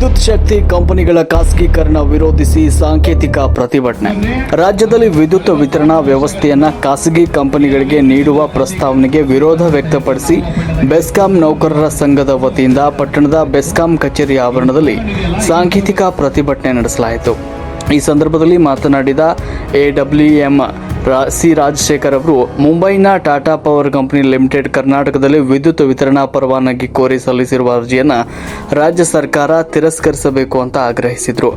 ವಿದ್ಯುತ್ ಶಕ್ತಿ ಕಂಪನಿಗಳ ಖಾಸಗೀಕರಣ ವಿರೋಧಿಸಿ ಸಾಂಕೇತಿಕ ಪ್ರತಿಭಟನೆ. ರಾಜ್ಯದಲ್ಲಿ ವಿದ್ಯುತ್ ವಿತರಣಾ ವ್ಯವಸ್ಥೆಯನ್ನು ಖಾಸಗಿ ಕಂಪನಿಗಳಿಗೆ ನೀಡುವ ಪ್ರಸ್ತಾವನೆಗೆ ವಿರೋಧ ವ್ಯಕ್ತಪಡಿಸಿ ಬೆಸ್ಕಾಂ ನೌಕರರ ಸಂಘದ ವತಿಯಿಂದ ಪಟ್ಟಣದ ಬೆಸ್ಕಾಂ ಕಚೇರಿ ಆವರಣದಲ್ಲಿ ಸಾಂಕೇತಿಕ ಪ್ರತಿಭಟನೆ ನಡೆಸಲಾಯಿತು. ಈ ಸಂದರ್ಭದಲ್ಲಿ ಮಾತನಾಡಿದ AWM ಸಿ ರಾಜಶೇಖರ್ ಅವರು ಮುಂಬೈನ ಟಾಟಾ ಪವರ್ ಕಂಪನಿ ಲಿಮಿಟೆಡ್ ಕರ್ನಾಟಕದಲ್ಲಿ ವಿದ್ಯುತ್ ವಿತರಣಾ ಪರವಾನಗಿ ಕೋರಿ ಸಲ್ಲಿಸಿರುವ ಅರ್ಜಿಯನ್ನು ರಾಜ್ಯ ಸರ್ಕಾರ ತಿರಸ್ಕರಿಸಬೇಕು ಅಂತ ಆಗ್ರಹಿಸಿದರು.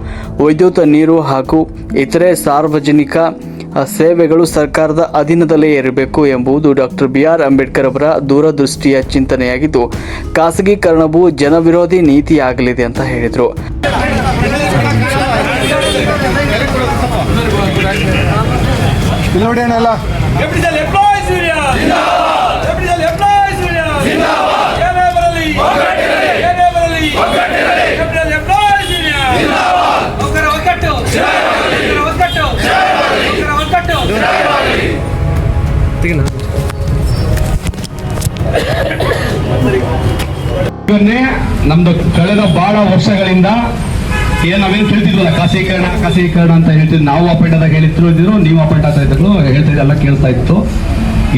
ವಿದ್ಯುತ್, ನೀರು ಹಾಗೂ ಇತರೆ ಸಾರ್ವಜನಿಕ ಸೇವೆಗಳು ಸರ್ಕಾರದ ಅಧೀನದಲ್ಲೇ ಇರಬೇಕು ಎಂಬುದು ಡಾಕ್ಟರ್ BR ಅಂಬೇಡ್ಕರ್ ಅವರ ದೂರದೃಷ್ಟಿಯ ಚಿಂತನೆಯಾಗಿದ್ದು, ಖಾಸಗೀಕರಣವು ಜನವಿರೋಧಿ ನೀತಿಯಾಗಲಿದೆ ಅಂತ ಹೇಳಿದರು. ನಮ್ದು ಕಳೆದ ಬಹಳ ವರ್ಷಗಳಿಂದ ನಾವೇನು ಕೇಳ್ತಿದ್ವಲ್ಲ ಖಾಸಗೀಕರಣ ಅಂತ ಹೇಳ್ತಿದ್ವಿ. ನಾವು ಅಪಾಯಿಂಟ್ ಹೇಳಿದ್ರು, ನೀವು ಅಪಾಯಿಂಟ್ ಆಗ್ತಾ ಇದ್ರು, ಹೇಳ್ತಿದ್ದೆ, ಎಲ್ಲ ಕೇಳ್ತಾ ಇತ್ತು.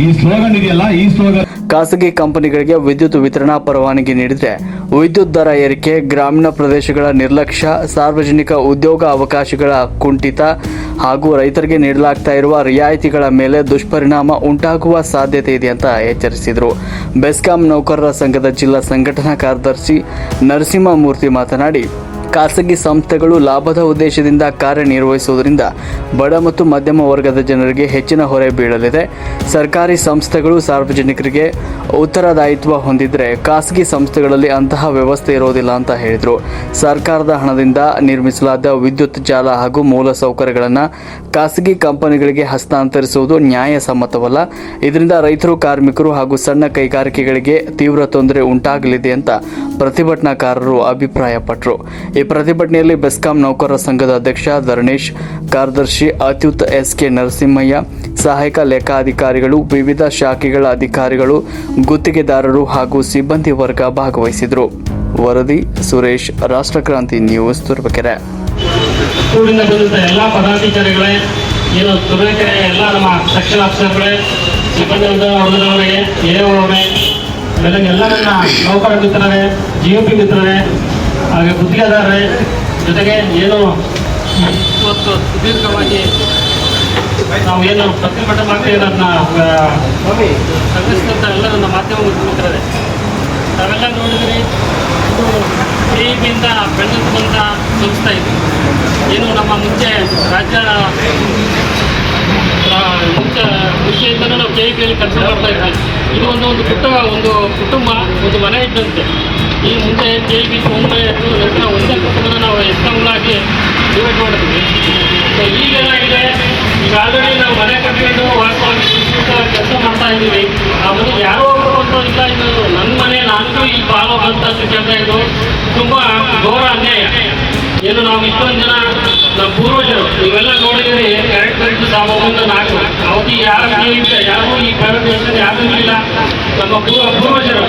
ಈ ಸ್ಲೋಗನ್ ಇದೆಯಲ್ಲ, ಈ ಸ್ಲೋಗನ್ ಖಾಸಗಿ ಕಂಪನಿಗಳಿಗೆ ವಿದ್ಯುತ್ ವಿತರಣಾ ಪರವಾನಗಿ ನೀಡಿದರೆ ವಿದ್ಯುತ್ ದರ ಏರಿಕೆ, ಗ್ರಾಮೀಣ ಪ್ರದೇಶಗಳ ನಿರ್ಲಕ್ಷ್ಯ, ಸಾರ್ವಜನಿಕ ಉದ್ಯೋಗ ಅವಕಾಶಗಳ ಕುಂಠಿತ ಹಾಗೂ ರೈತರಿಗೆ ನೀಡಲಾಗ್ತಾ ಇರುವ ರಿಯಾಯಿತಿಗಳ ಮೇಲೆ ದುಷ್ಪರಿಣಾಮ ಉಂಟಾಗುವ ಸಾಧ್ಯತೆ ಇದೆ ಅಂತ ಎಚ್ಚರಿಸಿದರು. ಬೆಸ್ಕಾಂ ನೌಕರರ ಸಂಘದ ಜಿಲ್ಲಾ ಸಂಘಟನಾ ಕಾರ್ಯದರ್ಶಿ ನರಸಿಂಹಮೂರ್ತಿ ಮಾತನಾಡಿ, ಖಾಸಗಿ ಸಂಸ್ಥೆಗಳು ಲಾಭದ ಉದ್ದೇಶದಿಂದ ಕಾರ್ಯನಿರ್ವಹಿಸುವುದರಿಂದ ಬಡ ಮತ್ತು ಮಧ್ಯಮ ವರ್ಗದ ಜನರಿಗೆ ಹೆಚ್ಚಿನ ಹೊರೆ ಬೀಳಲಿದೆ. ಸರ್ಕಾರಿ ಸಂಸ್ಥೆಗಳು ಸಾರ್ವಜನಿಕರಿಗೆ ಉತ್ತರದಾಯಿತ್ವ ಹೊಂದಿದ್ರೆ ಖಾಸಗಿ ಸಂಸ್ಥೆಗಳಲ್ಲಿ ಅಂತಹ ವ್ಯವಸ್ಥೆ ಇರೋದಿಲ್ಲ ಅಂತ ಹೇಳಿದರು. ಸರ್ಕಾರದ ಹಣದಿಂದ ನಿರ್ಮಿಸಲಾದ ವಿದ್ಯುತ್ ಜಾಲ ಹಾಗೂ ಮೂಲಸೌಕರ್ಯಗಳನ್ನು ಖಾಸಗಿ ಕಂಪನಿಗಳಿಗೆ ಹಸ್ತಾಂತರಿಸುವುದು ನ್ಯಾಯಸಮ್ಮತವಲ್ಲ. ಇದರಿಂದ ರೈತರು, ಕಾರ್ಮಿಕರು ಹಾಗೂ ಸಣ್ಣ ಕೈಗಾರಿಕೆಗಳಿಗೆ ತೀವ್ರ ತೊಂದರೆ ಉಂಟಾಗಲಿದೆ ಅಂತ ಪ್ರತಿಭಟನಾಕಾರರು ಅಭಿಪ್ರಾಯಪಟ್ಟರು. ಈ ಪ್ರತಿಭಟನೆಯಲ್ಲಿ ಬೆಸ್ಕಾಂ ನೌಕರರ ಸಂಘದ ಅಧ್ಯಕ್ಷ ಧರಣೇಶ್, ಕಾರ್ಯದರ್ಶಿ ಅತ್ಯುತ್ SK ನರಸಿಂಹಯ್ಯ, ಸಹಾಯಕ ಲೆಕ್ಕಾಧಿಕಾರಿಗಳು, ವಿವಿಧ ಶಾಖೆಗಳ ಅಧಿಕಾರಿಗಳು, ಗುತ್ತಿಗೆದಾರರು ಹಾಗೂ ಸಿಬ್ಬಂದಿ ವರ್ಗ ಭಾಗವಹಿಸಿದರು. ವರದಿ ಸುರೇಶ್, ರಾಷ್ಟ್ರಕ್ರಾಂತಿ ನ್ಯೂಸ್, ತುರುವೇಕೆರೆ. ಎಲ್ಲ ಪದಾಧಿಕಾರಿಗಳೇ, ಏನು ತುರುವೇಕೆರೆ ಎಲ್ಲ ನಮ್ಮ ಸೆಕ್ಷನ್ ಆಫೀಸರ್ಗಳೇ, ಸಿಬ್ಬಂದಿ ವರ್ಗದವರಿಗೆ, ಅವರೇ, ಎಲ್ಲ ನನ್ನ ನೌಕರ ಮಿತ್ರರೇ, GOP ಮಿತ್ರರೇ, ಹಾಗೆ ಗುತ್ತಿಗೆದಾರರೇ, ಜೊತೆಗೆ ಏನು ಇವತ್ತು ಸುದೀರ್ಘವಾಗಿ ನಾವು ಏನು ಪ್ರತಿಭಟನೆ ಮಾಡ್ತೀವಿ ಅದನ್ನ ಸಂಘಟಿಸಿದಂಥ ಎಲ್ಲ ನನ್ನ ಮಾಧ್ಯಮ ಮಿತ್ರರೇ, ನಾವೆಲ್ಲ ನೋಡಿದ್ರಿ, ಇದು KEBಯಿಂದ ಬೆಳೆದು ಬಂದ ಸಂಸ್ಥೆ ಇದು. ಏನು ನಮ್ಮ ಮುಂಚೆ ಮುಂಚೆಯಿಂದಲೂ ನಾವು KEBಯಲ್ಲಿ ಕೆಲಸ ಮಾಡ್ತಾ ಇದ್ವಿ. ಇದು ಒಂದು ಪುಟ್ಟ ಕುಟುಂಬ, ಒಂದು ಮನೆ ಇದ್ದಂತೆ. ಈ ಮುಂದೆ KEB ಒಮ್ಮೆ ನಂತರ ಒಂದೇ ಕುಟುಂಬನ ನಾವು ಎಸ್ಕಾಂಗಳಾಗಿ ಡಿವೈಡ್ ಮಾಡಿದ್ವಿ. ಸೊ ಈಗೇನಾಗಿದೆ, ಈಗ ಆಲ್ರೆಡಿ ನಾವು ಮನೆ ಕಟ್ಟಿಕೊಂಡು ವಾಸವಾಗಿ ಕೆಲಸ ಮಾಡ್ತಾ ಇದ್ದೀವಿ. ಆ ಮನೆ ಯಾರೋ ಒಬ್ಬರು ಅಂತ ಇಲ್ಲ, ಇದು ನನ್ನ ಮನೆ, ನನಗೂ ಈ ಪಾಲು ಅಂತ ಕೇಳ್ತಾ ಇದ್ದು ತುಂಬ ಘೋರ ಅನ್ಯಾಯ. ಏನು ನಾವು ಇಷ್ಟೊಂದು ಜನ ನಮ್ಮ ಪೂರ್ವಜರು ಇವೆಲ್ಲ ನೋಡಿದರೆ ಕರೆಂಟ್ ಸಾಮೂಹಿಕ ನಾಲ್ಕು ಅವಧಿ ಯಾರು ಈ ಪ್ರೈವೇಟ್ ವ್ಯವಸ್ಥೆ ಯಾರೂ ಇಲ್ಲ. ನಮ್ಮ ಪೂರ್ವಜರು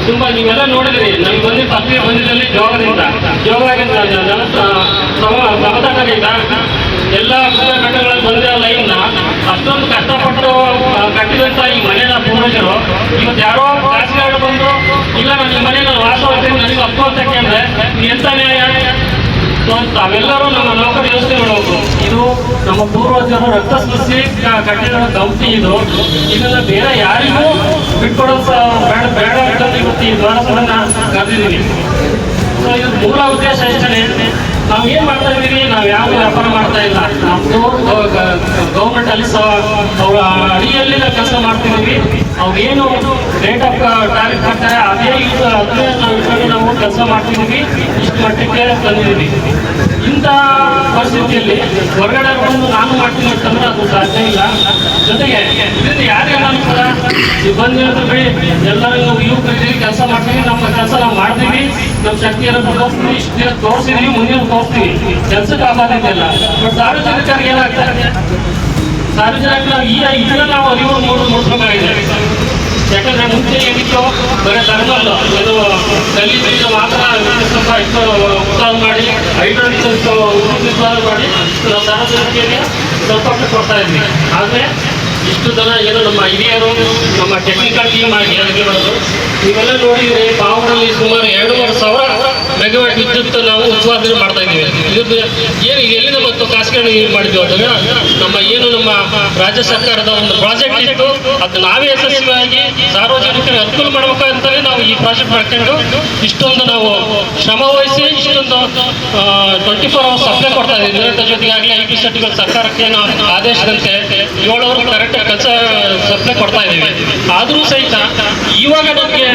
ತುಂಬ ನೀವೆಲ್ಲ ನೋಡಿದ್ರಿ. ನಮಗೆ ಬಂದಿದ್ದ ಪತ್ರಿಕೆ ಬಂದಿದ್ದಲ್ಲಿ ಜೋಗದಿಂದ ಸಮತಟ್ಟದಿಂದ ಎಲ್ಲ ಘಟ್ಟಗಳಲ್ಲಿ ಬಂದಿರೋ ಲೈನ್ನ ಅಷ್ಟೊಂದು ಕಷ್ಟಪಟ್ಟು ಕಟ್ಟಿದಂಥ ಈ ಮನೆಯ ಪೂರ್ವಜರು ಇವತ್ತು ಯಾರೋ ಖಾಸಗಿ ಬಂದು ಇಲ್ಲ ನಾನು ಈ ಮನೆ ನಾನು ವಾಸವಾಗ್ತೀನಿ, ನನಗೆ ಅಪ್ಕೋಸಕ್ಕೆ ಅಂದರೆ ಎಂಥ ನ್ಯಾಯ? ತಾವೆಲ್ಲರೂ ನಮ್ಮ ನೌಕರ ಯೋಚನೆ ಮಾಡೋದು. ಇದು ನಮ್ಮ ಪೂರ್ವಜರು ರಕ್ತ ಸ್ಪರ್ಶಿ ಕಟ್ಟಿರೋ ಕಂಪ್ನಿ. ಇದನ್ನ ಬೇರೆ ಯಾರಿಗೂ ಬಿಟ್ಕೊಡೋದು ಬೇಡ ಅಂತಂದು ಇವತ್ತು ಈ ದ್ವಾರಸಭೆಯನ್ನ ಕರೆದಿದ್ದೀವಿ. ಸೊ ಇದು ಮೂಲ ಉದ್ದೇಶ ಇಷ್ಟೇ. ನಾವು ಏನು ಮಾಡ್ತಾ ಇದ್ದೀವಿ, ನಾವು ಯಾವ ವ್ಯಾಪಾರ ಮಾಡ್ತಾ ಇಲ್ಲ. ನಮ್ಮದು ಗೌರ್ಮೆಂಟ್ ಅಲ್ಲಿ ಅವರ ಅಡಿಯಲ್ಲಿ ಕೆಲಸ ಮಾಡ್ತಿದ್ದೀವಿ. ಅವ್ರು ಏನು ರೇಟ್ ಆಫ್ ಟ್ಯಾರಿಫ್ ಮಾಡ್ತಾರೆ ಅದನ್ನೇ ನಾವು ಕೆಲಸ ಮಾಡ್ತಿದ್ದೀವಿ. ಇಷ್ಟು ಮಟ್ಟಕ್ಕೆ ತಂದಿದ್ದೀವಿ. ಇಂಥ ಪರಿಸ್ಥಿತಿಯಲ್ಲಿ ಹೊರಗಡೆ ಬಂದು ನಾನು ಮಾಡ್ತೀನಿ ಅಂತಂದ್ರೆ ಅದು ಸಾಧ್ಯ ಇಲ್ಲ. ಜೊತೆಗೆ ಇದರಿಂದ ಯಾರಿಗೆಲ್ಲ ಅನುಕೂಲ, ಸಿಬ್ಬಂದಿ ಬಿಡಿ, ಎಲ್ಲರೂ ನಾವು ಯುವಕರಿದ್ದೀವಿ, ಕೆಲಸ ಮಾಡ್ತೀವಿ, ನಮ್ಮ ಕೆಲಸ ನಾವು ಮಾಡ್ತೀವಿ, ನಮ್ಮ ಶಕ್ತಿಯನ್ನು ತೋರಿಸ್ತೀವಿ, ಇಷ್ಟು ದಿನ ತೋರಿಸಿದ್ವಿ, ಮುಂದಿನ ತೋರಿಸ್ತೀವಿ, ಕೆಲಸಕ್ಕೆ ಆಗೋದಿಲ್ಲ. ಬಟ್ ಸಾರ್ವಜನಿಕರಿಗೆ ಏನಾಗ್ತಾರೆ, ಸಾರ್ವಜನಿಕರು ಇದನ್ನ ನಾವು ಅರಿವು ಮೂಡಿಸ್ಬೇಕಾಗಿದೆ. ಯಾಕಂದ್ರೆ ಮುಂಚೆ ಏನಿತ್ತು ಬರೀ ಥರ್ಮಲ್ ಇದು ಕಲ್ಲಿಂದ ಮಾತ್ರ ಸ್ವಲ್ಪ ಇಷ್ಟು ಉತ್ಪಾದನೆ ಮಾಡಿ ಹೈಡ್ರೋಲಿಕ್ ಉತ್ಪಾದನೆ ಮಾಡಿ ನಾವು ಸಾರ್ವಜನಿಕರಿಗೆ ಸ್ವಲ್ಪ ಕೊಡ್ತಾ ಇದ್ವಿ. ಆದರೆ ಇಷ್ಟು ಜನ ಏನು ನಮ್ಮ ಹಿರಿಯರು ನಮ್ಮ ಟೆಕ್ನಿಕಲ್ ಟೀಮ್ ಆಗಿ ಆಗಿರೋದು ನೀವೆಲ್ಲ ನೋಡಿದ್ರೆ ಪಾವಗಡಲ್ಲಿ ಸುಮಾರು 2,500 ಮೆಗಾವಾಟ್ ವಿದ್ಯುತ್ ನಾವು ಉತ್ಪಾದನೆ ಮಾಡ್ತಾ ಇದ್ದೀವಿ. ಇದು ಏನು ಎಲ್ಲಿಂದ ಬಂತು ಖಾಸಗಿ ಮಾಡಿದ್ವಿ ಅದನ್ನ ನಮ್ಮ ರಾಜ್ಯ ಸರ್ಕಾರದ ಒಂದು ಪ್ರಾಜೆಕ್ಟ್ ಇತ್ತು. ಅದು ನಾವೇ ಯಶಸ್ವಿಯಾಗಿ ಸಾರ್ವಜನಿಕರಿಗೆ ಅನುಕೂಲ ಮಾಡ್ಬೇಕಂತಲೇ ನಾವು ಈ ಪ್ರಾಜೆಕ್ಟ್ ಮಾಡ್ಕೊಂಡು ಇಷ್ಟೊಂದು ನಾವು ಶ್ರಮ ವಹಿಸಿ ಇಷ್ಟೊಂದು 24 ಅವರ್ಸ್ ಸಪ್ಲೈ ಕೊಡ್ತಾ ಇದ್ದೀವಿ. ಇದರ ಜೊತೆಗೆ ಆಗಲಿ IP ಸೆಟ್ಗಳು ಸರ್ಕಾರಕ್ಕೆ ನಾವು ಆದೇಶದಂತೆ 7 ಅವರ್ ಕರೆಕ್ಟ್ ಕೆಲಸ ಸಪ್ಲೈ ಕೊಡ್ತಾ ಇದ್ದೀವಿ. ಆದರೂ ಸಹಿತ ಇವಾಗ ನಮಗೆ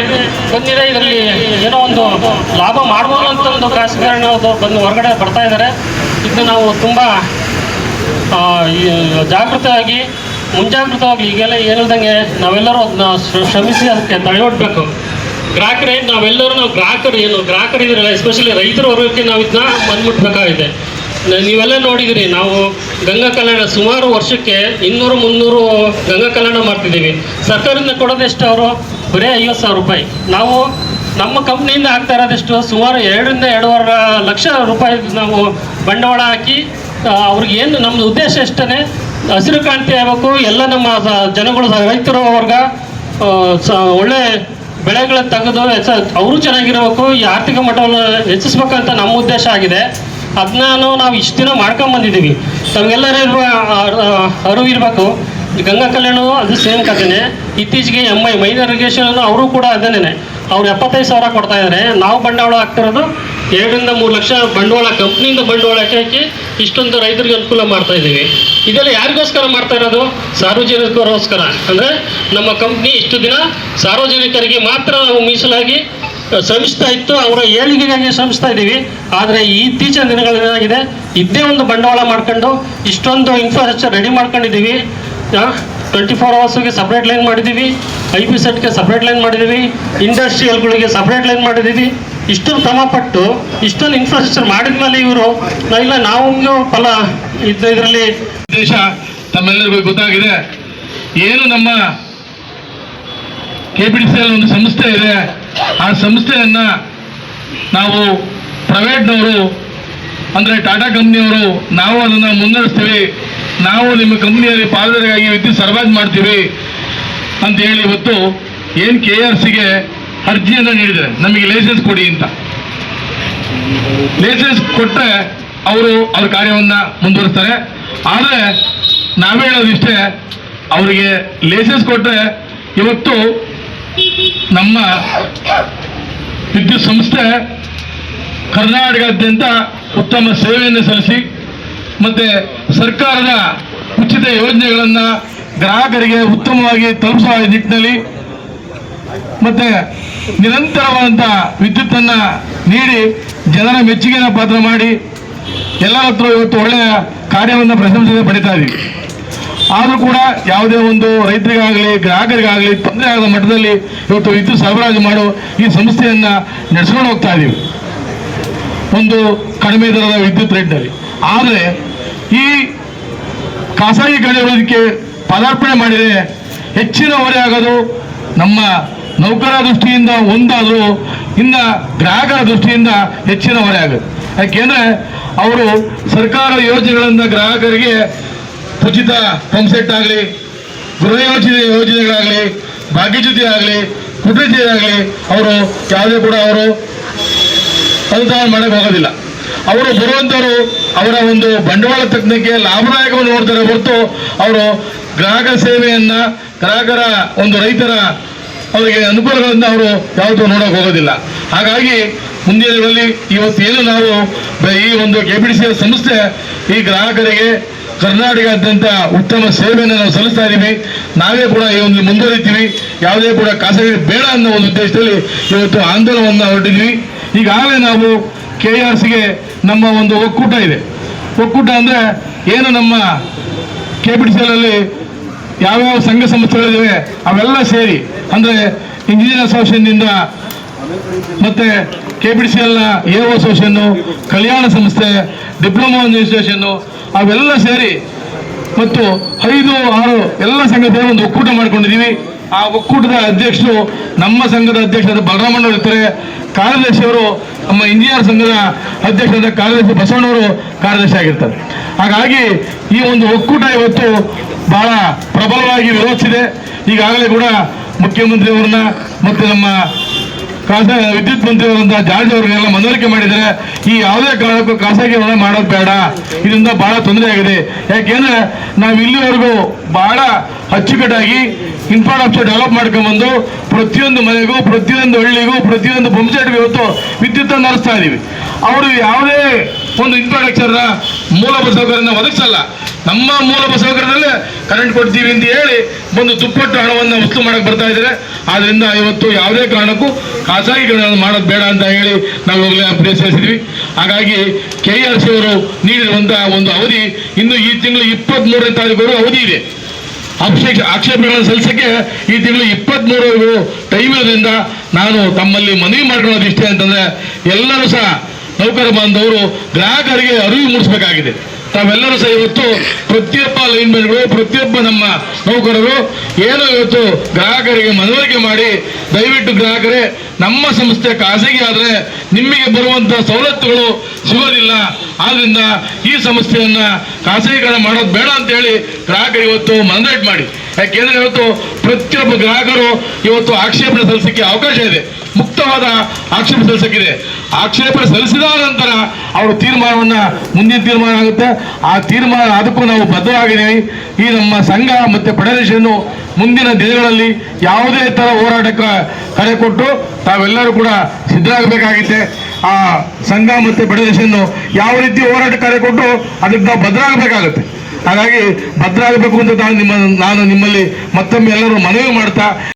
ಬಂದಿದೆ ಇದರಲ್ಲಿ ಏನೋ ಒಂದು ಲಾಭ ಮಾಡ್ಬೋದು ಅಂತ ಒಂದು ಖಾಸಗಿಯವರು ಬಂದು ಹೊರಗಡೆ ಬರ್ತಾ ಇದ್ದಾರೆ. ಇದನ್ನು ನಾವು ತುಂಬ ಜಾಗೃತವಾಗಿ ಮುಂಜಾಗೃತವಾಗಿ ಈಗೆಲ್ಲ ಏನಿಲ್ದಂಗೆ ನಾವೆಲ್ಲರೂ ಅದನ್ನ ಶ್ರಮಿಸಿ ಅದಕ್ಕೆ ತಡೆಗಟ್ಟಬೇಕು. ಗ್ರಾಹಕರೇ ನಾವು ಗ್ರಾಹಕರು ಇದ್ರಲ್ಲ, ಎಸ್ಪೆಷಲಿ ರೈತರ ವರ್ಗಕ್ಕೆ ನಾವು ಇದನ್ನ ಬಂದ್ಬಿಡ್ಬೇಕಾಗಿದೆ. ನೀವೆಲ್ಲ ನೋಡಿದಿರಿ, ನಾವು ಗಂಗಾ ಕಲ್ಯಾಣ ಸುಮಾರು ವರ್ಷಕ್ಕೆ 200-300 ಗಂಗಾ ಕಲ್ಯಾಣ ಮಾಡ್ತಿದ್ದೀವಿ. ಸರ್ಕಾರದಿಂದ ಕೊಡೋದೆಷ್ಟು ಅವರು ಬರೀ 50,000 ರೂಪಾಯಿ. ನಾವು ನಮ್ಮ ಕಂಪ್ನಿಯಿಂದ ಆಗ್ತಾ ಇರೋದೆಷ್ಟು ಸುಮಾರು 2-2.5 ಲಕ್ಷ ರೂಪಾಯಿ ನಾವು ಬಂಡವಾಳ ಹಾಕಿ ಅವ್ರಿಗೆ ಏನು ನಮ್ಮದು ಉದ್ದೇಶ ಎಷ್ಟೇ ಹಸಿರು ಕ್ರಾಂತಿ ಆಗಬೇಕು, ಎಲ್ಲ ನಮ್ಮ ಜನಗಳು ರೈತರ ವರ್ಗ ಒಳ್ಳೆ ಬೆಳೆಗಳನ್ನು ತೆಗೆದು ಅವರು ಚೆನ್ನಾಗಿರಬೇಕು, ಈ ಆರ್ಥಿಕ ಮಟ್ಟವನ್ನು ಹೆಚ್ಚಿಸ್ಬೇಕಂತ ನಮ್ಮ ಉದ್ದೇಶ ಆಗಿದೆ. ಅದನ್ನ ನಾವು ಇಷ್ಟು ದಿನ ಮಾಡ್ಕೊಂಬಂದಿದ್ದೀವಿ. ತಮಗೆಲ್ಲರೂ ಅರಿವು ಇರಬೇಕು, ಗಂಗಾ ಕಲ್ಯಾಣ ಅದು ಸೇಮ್ ಕಥೆನೆ. ಇತ್ತೀಚೆಗೆ MI ಮೈನರ್ ಇರಿಗೇಷನ್ ಅವರು ಕೂಡ ಅದೇನೆ, ಅವ್ರು 75,000 ಕೊಡ್ತಾ ಇದ್ದಾರೆ. ನಾವು ಬಂಡವಾಳ ಹಾಕ್ತಿರೋದು 2-3 ಲಕ್ಷ ಬಂಡವಾಳ ಕಂಪ್ನಿಯಿಂದ ಬಂಡವಾಳ ಹಾಕಿ ಇಷ್ಟೊಂದು ರೈತರಿಗೆ ಅನುಕೂಲ ಮಾಡ್ತಾ ಇದ್ದೀವಿ. ಇದೆಲ್ಲ ಯಾರಿಗೋಸ್ಕರ ಮಾಡ್ತಾ ಇರೋದು? ಸಾರ್ವಜನಿಕರಿಗೋಸ್ಕರ. ಅಂದರೆ ನಮ್ಮ ಕಂಪ್ನಿ ಇಷ್ಟು ದಿನ ಸಾರ್ವಜನಿಕರಿಗೆ ಮಾತ್ರ ನಾವು ಮೀಸಲಾಗಿ ಶ್ರಮಿಸ್ತಾ ಇತ್ತು, ಅವರ ಏಳಿಗೆಗಾಗಿ ಶ್ರಮಿಸ್ತಾ ಇದ್ದೀವಿ. ಆದರೆ ಇತ್ತೀಚಿನ ದಿನಗಳೇನಾಗಿದೆ, ಇದ್ದೇ ಒಂದು ಬಂಡವಾಳ ಮಾಡ್ಕೊಂಡು ಇಷ್ಟೊಂದು ಇನ್ಫ್ರಾಸ್ಟ್ರಕ್ಚರ್ ರೆಡಿ ಮಾಡ್ಕೊಂಡಿದ್ದೀವಿ. 24 ಅವರ್ಸ್ಗೆ ಸಪ್ರೇಟ್ ಲೈನ್ ಮಾಡಿದ್ದೀವಿ, IP ಸೆಟ್ಗೆ ಸಪ್ರೇಟ್ ಲೈನ್ ಮಾಡಿದ್ದೀವಿ, ಇಂಡಸ್ಟ್ರಿಯಲ್ಗಳಿಗೆ ಸಪ್ರೇಟ್ ಲೈನ್ ಮಾಡಿದ್ದೀವಿ. ಇಷ್ಟೊಂದು ಶ್ರಮಪಟ್ಟು ಇಷ್ಟೊಂದು ಇನ್ಫ್ರಾಸ್ಟ್ರಕ್ಚರ್ ಮಾಡಿದ್ಮೇಲೆ ಇವರು ಇಲ್ಲ ನಾವು ಫಲ ಇದರಲ್ಲಿ ದೇಶ ತಮ್ಮೆಲ್ಲರಿಗೂ ಗೊತ್ತಾಗಿದೆ. ಏನು ನಮ್ಮ KPTCL ಒಂದು ಸಂಸ್ಥೆ ಇದೆ, ಆ ಸಂಸ್ಥೆಯನ್ನ ನಾವು ಪ್ರೈವೇಟ್ನವರು ಅಂದರೆ ಟಾಟಾ ಕಂಪ್ನಿಯವರು ನಾವು ಅದನ್ನು ಮುನ್ನಡೆಸ್ತೀವಿ, ನಾವು ನಿಮ್ಮ ಕಂಪ್ನಿಯಲ್ಲಿ ಪಾಲುದಾರರಾಗಿ ವಿದ್ಯುತ್ ಸರಬರಾಜು ಮಾಡ್ತೀವಿ ಅಂತ ಹೇಳಿ ಇವತ್ತು ಏನು KRCಗೆ ಅರ್ಜಿಯನ್ನು ನೀಡಿದ್ದಾರೆ, ನಮಗೆ ಲೈಸೆನ್ಸ್ ಕೊಡಿ ಅಂತ. ಲೈಸೆನ್ಸ್ ಕೊಟ್ಟರೆ ಅವರು ಅವ್ರ ಕಾರ್ಯವನ್ನು ಮುಂದುವರಿಸ್ತಾರೆ. ಆದರೆ ನಾವೇ ಹೇಳೋದಿಷ್ಟೇ, ಅವರಿಗೆ ಲೈಸೆನ್ಸ್ ಕೊಟ್ಟರೆ ಇವತ್ತು ನಮ್ಮ ವಿದ್ಯುತ್ ಸಂಸ್ಥೆ ಕರ್ನಾಟಕದಾದ್ಯಂತ ಉತ್ತಮ ಸೇವೆಯನ್ನು ಸಲ್ಲಿಸಿ ಮತ್ತು ಸರ್ಕಾರದ ಉಚಿತ ಯೋಜನೆಗಳನ್ನು ಗ್ರಾಹಕರಿಗೆ ಉತ್ತಮವಾಗಿ ತಲುಪಿಸುವ ನಿಟ್ಟಿನಲ್ಲಿ ಮತ್ತು ನಿರಂತರವಾದಂಥ ವಿದ್ಯುತ್ತನ್ನು ನೀಡಿ ಜನರ ಮೆಚ್ಚುಗೆಯನ್ನು ಪಾತ್ರ ಮಾಡಿ ಎಲ್ಲರ ಹತ್ರ ಇವತ್ತು ಒಳ್ಳೆಯ ಕಾರ್ಯವನ್ನು ಪ್ರಶಂಸೆ ಪಡಿತಾ ಇದ್ದೀವಿ. ಆದರೂ ಕೂಡ ಯಾವುದೇ ಒಂದು ರೈತರಿಗಾಗಲಿ ಗ್ರಾಹಕರಿಗಾಗಲಿ ತೊಂದರೆ ಆಗದ ಮಟ್ಟದಲ್ಲಿ ಇವತ್ತು ವಿದ್ಯುತ್ ಸರಬರಾಜು ಮಾಡೋ ಈ ಸಂಸ್ಥೆಯನ್ನು ನಡೆಸ್ಕೊಂಡು ಹೋಗ್ತಾ ಇದ್ದೀವಿ ಒಂದು ಕಡಿಮೆ ದರದ ವಿದ್ಯುತ್ ರೇಟ್ನಲ್ಲಿ. ಆದರೆ ಈ ಖಾಸಗಿ ಕಡೆಯೋದಕ್ಕೆ ಪದಾರ್ಪಣೆ ಮಾಡಿದರೆ ಹೆಚ್ಚಿನ ಹೊರೆ ಆಗೋದು ನಮ್ಮ ನೌಕರರ ದೃಷ್ಟಿಯಿಂದ ಒಂದಾದರೂ ಇನ್ನು ಗ್ರಾಹಕರ ದೃಷ್ಟಿಯಿಂದ ಹೆಚ್ಚಿನ ಹೊರೆ ಆಗುತ್ತೆ. ಯಾಕೆಂದರೆ ಅವರು ಸರ್ಕಾರ ಯೋಜನೆಗಳಿಂದ ಗ್ರಾಹಕರಿಗೆ ಉಚಿತ ಪಂಪ್ ಸೆಟ್ ಆಗಲಿ, ಗೃಹ ಯೋಜನೆಗಳಾಗಲಿ, ಭಾಗ್ಯಜ್ಯೋತಿ ಆಗಲಿ, ಕುಟುಂಬ ಆಗಲಿ ಅವರು ಯಾವುದೇ ಕೂಡ ಅವರು ಅನುದಾನ ಮಾಡಕ್ಕೆ ಹೋಗೋದಿಲ್ಲ. ಅವರು ಬರುವಂಥವರು ಅವರ ಒಂದು ಬಂಡವಾಳ ತಜ್ಞಕ್ಕೆ ಲಾಭದಾಯಕವನ್ನು ನೋಡ್ತಾರೆ ಹೊರತು ಅವರು ಗ್ರಾಹಕ ಸೇವೆಯನ್ನು, ಗ್ರಾಹಕರ ಒಂದು ರೈತರ ಅವರಿಗೆ ಅನುಕೂಲಗಳನ್ನು ಅವರು ಯಾವತ್ತೂ ನೋಡೋಕೆ ಹೋಗೋದಿಲ್ಲ. ಹಾಗಾಗಿ ಮುಂದಿನ ದಿನಗಳಲ್ಲಿ ಇವತ್ತೇನು ನಾವು ಈ ಒಂದು KPTCL ಸಂಸ್ಥೆ ಈ ಗ್ರಾಹಕರಿಗೆ ಕರ್ನಾಟಕದಾದ್ಯಂತ ಉತ್ತಮ ಸೇವೆಯನ್ನು ನಾವು ಸಲ್ಲಿಸ್ತಾ ಇದ್ದೀವಿ. ನಾವೇ ಕೂಡ ಈ ಒಂದು ಮುಂದುವರಿತೀವಿ. ಯಾವುದೇ ಕೂಡ ಖಾಸಗಿ ಬೇಡ ಅನ್ನೋ ಒಂದು ಉದ್ದೇಶದಲ್ಲಿ ಇವತ್ತು ಆಂದೋಲನವನ್ನು ಹೊರಟಿದ್ವಿ. ಈಗಾಗಲೇ ನಾವು KRCಗೆ ನಮ್ಮ ಒಂದು ಒಕ್ಕೂಟ ಇದೆ. ಒಕ್ಕೂಟ ಅಂದರೆ ಏನು ನಮ್ಮ KPTCL ಅಲ್ಲಿ ಯಾವ್ಯಾವ ಸಂಘ ಸಂಸ್ಥೆಗಳಿವೆ ಅವೆಲ್ಲ ಸೇರಿ, ಅಂದರೆ ಇಂಜಿನಿಯರ್ ಅಸೋಸಿಯೇಷನ್ನಿಂದ ಮತ್ತು KPTCLನ AO ಅಸೋಸಿಯೇಷನ್ನು, ಕಲ್ಯಾಣ ಸಂಸ್ಥೆ, ಡಿಪ್ಲೊಮಾ ಅಸೋಸಿಯೇಷನ್ನು ಅವೆಲ್ಲ ಸೇರಿ ಮತ್ತು 5-6 ಎಲ್ಲ ಸಂಘ ಸೇರಿ ಒಂದು ಒಕ್ಕೂಟ ಮಾಡ್ಕೊಂಡಿದ್ದೀವಿ. ಆ ಒಕ್ಕೂಟದ ಅಧ್ಯಕ್ಷರು ನಮ್ಮ ಸಂಘದ ಅಧ್ಯಕ್ಷರಾದ ಬಲರಾಮಣ್ಣವರು ಇರ್ತಾರೆ, ಕಾರ್ಯದರ್ಶಿಯವರು ನಮ್ಮ ಇಂಜಿನಿಯರ್ ಸಂಘದ ಅಧ್ಯಕ್ಷರಾದ ಕಾರ್ಯದರ್ಶಿ ಬಸವಣ್ಣವರು ಕಾರ್ಯದರ್ಶಿ ಆಗಿರ್ತಾರೆ. ಹಾಗಾಗಿ ಈ ಒಂದು ಒಕ್ಕೂಟ ಇವತ್ತು ಬಹಳ ಪ್ರಬಲವಾಗಿ ವಿರೋಧಿಸಿದೆ. ಈಗಾಗಲೇ ಕೂಡ ಮುಖ್ಯಮಂತ್ರಿಯವರನ್ನ ಮತ್ತು ನಮ್ಮ ವಿದ್ಯುತ್ ಮಂತ್ರಿಯವರಂತ ಜಾರ್ಜ್ ಅವರಿಗೆಲ್ಲ ಮನವರಿಕೆ ಮಾಡಿದರೆ ಈ ಯಾವುದೇ ಕಾರಣಕ್ಕೂ ಖಾಸಗೀಕರಣ ಮಾಡೋದು ಬೇಡ, ಇದರಿಂದ ಬಹಳ ತೊಂದರೆ ಆಗಿದೆ. ಯಾಕೆಂದ್ರೆ ನಾವು ಇಲ್ಲಿವರೆಗೂ ಬಹಳ ಅಚ್ಚುಕಟ್ಟಾಗಿ ಇನ್ಫ್ರಾಸ್ಟ್ರಕ್ಚರ್ ಡೆವಲಪ್ ಮಾಡ್ಕೊಂಡ್ಬಂದು ಪ್ರತಿಯೊಂದು ಮನೆಗೂ, ಪ್ರತಿಯೊಂದು ಹಳ್ಳಿಗೂ, ಪ್ರತಿಯೊಂದು ಪಂಪ್ಸೆಟ್ಗೂ ಇವತ್ತು ವಿದ್ಯುತ್ ಅನ್ನು ಹರಿಸ್ತಾ ಇದೀವಿ. ಅವರು ಯಾವುದೇ ಒಂದು ಇನ್ಫ್ರಾಸ್ಟ್ರಕ್ಚರ್ನ ಮೂಲಭೂತ ಸೌಕರ್ಯನ ಒದಗಿಸಲ್ಲ. ನಮ್ಮ ಮೂಲಭೂತ ಸೌಕರ್ಯದಲ್ಲೇ ಕರೆಂಟ್ ಕೊಡ್ತೀವಿ ಅಂತ ಹೇಳಿ ಒಂದು ದುಪ್ಪಟ್ಟು ಹಣವನ್ನು ವಸೂಲು ಮಾಡಕ್ಕೆ ಬರ್ತಾ ಇದ್ದಾರೆ. ಆದ್ರಿಂದ ಇವತ್ತು ಯಾವುದೇ ಕಾರಣಕ್ಕೂ ಖಾಸಗೀಕರಣ ಮಾಡೋದು ಬೇಡ ಅಂತ ಹೇಳಿ ನಾವು ಇವಾಗಲೇ ಪ್ರೇರಿಸಿದ್ವಿ. ಹಾಗಾಗಿ KRC ಅವರು ನೀಡಿರುವಂತಹ ಒಂದು ಅವಧಿ ಇನ್ನು ಈ ತಿಂಗಳು 23ನೇ ತಾರೀಕು ಅವಧಿ ಇದೆ. ಆಕ್ಷೇಪಣೆಗಳನ್ನು ಸಲ್ಲಿಸಕ್ಕೆ ಈ ತಿಂಗಳು 23 ಟೈಮ್ ಇರೋದ್ರಿಂದ ನಾನು ತಮ್ಮಲ್ಲಿ ಮನವಿ ಮಾಡ್ಕೊಳ್ಳೋದು ಇಷ್ಟೇ ಅಂತಂದ್ರೆ, ಎಲ್ಲರೂ ಸಹ ನೌಕರ ಬಾಂಧವರು ಗ್ರಾಹಕರಿಗೆ ಅರಿವು ಮೂಡಿಸಬೇಕಾಗಿದೆ. ತಾವೆಲ್ಲರೂ ಸಹ ಇವತ್ತು ಪ್ರತಿಯೊಬ್ಬ ಲೈನ್ಮೆನ್ಗಳು, ಪ್ರತಿಯೊಬ್ಬ ನಮ್ಮ ನೌಕರರು ಏನು ಇವತ್ತು ಗ್ರಾಹಕರಿಗೆ ಮನವರಿಕೆ ಮಾಡಿ, ದಯವಿಟ್ಟು ಗ್ರಾಹಕರೇ, ನಮ್ಮ ಸಂಸ್ಥೆ ಖಾಸಗಿ ಆದರೆ ನಿಮಗೆ ಬರುವಂತಹ ಸವಲತ್ತುಗಳು ಸಿಗೋದಿಲ್ಲ, ಆದ್ರಿಂದ ಈ ಸಂಸ್ಥೆಯನ್ನ ಖಾಸಗೀಕರಣ ಮಾಡೋದು ಬೇಡ ಅಂತ ಹೇಳಿ ಗ್ರಾಹಕರು ಇವತ್ತು ಮನದಟ್ಟು ಮಾಡಿ. ಯಾಕೆಂದ್ರೆ ಇವತ್ತು ಪ್ರತಿಯೊಬ್ಬ ಗ್ರಾಹಕರು ಇವತ್ತು ಆಕ್ಷೇಪಣೆ ಸಲ್ಲಿಸಲಿಕ್ಕೆ ಅವಕಾಶ ಇದೆ, ಮುಕ್ತವಾದ ಆಕ್ಷೇಪಣೆ ಸಲ್ಲಿಸಕ್ಕಿದೆ. ಆಕ್ಷೇಪಣೆ ಸಲ್ಲಿಸಿದ ನಂತರ ಅವರು ತೀರ್ಮಾನವನ್ನ, ಮುಂದಿನ ತೀರ್ಮಾನ ಆಗುತ್ತೆ. ಆ ತೀರ್ಮಾನ ಅದಕ್ಕೂ ನಾವು ಬದ್ಧವಾಗಿದ್ದೀವಿ. ಈ ನಮ್ಮ ಸಂಘ ಮತ್ತೆ ಫೆಡರೇಷನ್ ಮುಂದಿನ ದಿನಗಳಲ್ಲಿ ಯಾವುದೇ ತರ ಹೋರಾಟಕ್ಕೆ ಕರೆ ಕೊಟ್ಟು ತಾವೆಲ್ಲರೂ ಕೂಡ ಸಿದ್ಧರಾಗಬೇಕಾಗಿದೆ. ಆ ಸಂಘ ಮತ್ತೆ ಫೆಡರೇಷನ್ ಯಾವ ರೀತಿ ಹೋರಾಟ ಕರೆ ಕೊಟ್ಟು ಅದಕ್ಕೆ ನಾವು ಭದ್ರಾಗಬೇಕಾಗುತ್ತೆ. ಹಾಗಾಗಿ ಭದ್ರಾಗಬೇಕು ಅಂತ ನಾನು ನಿಮ್ಮಲ್ಲಿ ಮತ್ತೊಮ್ಮೆ ಎಲ್ಲರೂ ಮನವಿ ಮಾಡ್ತಾ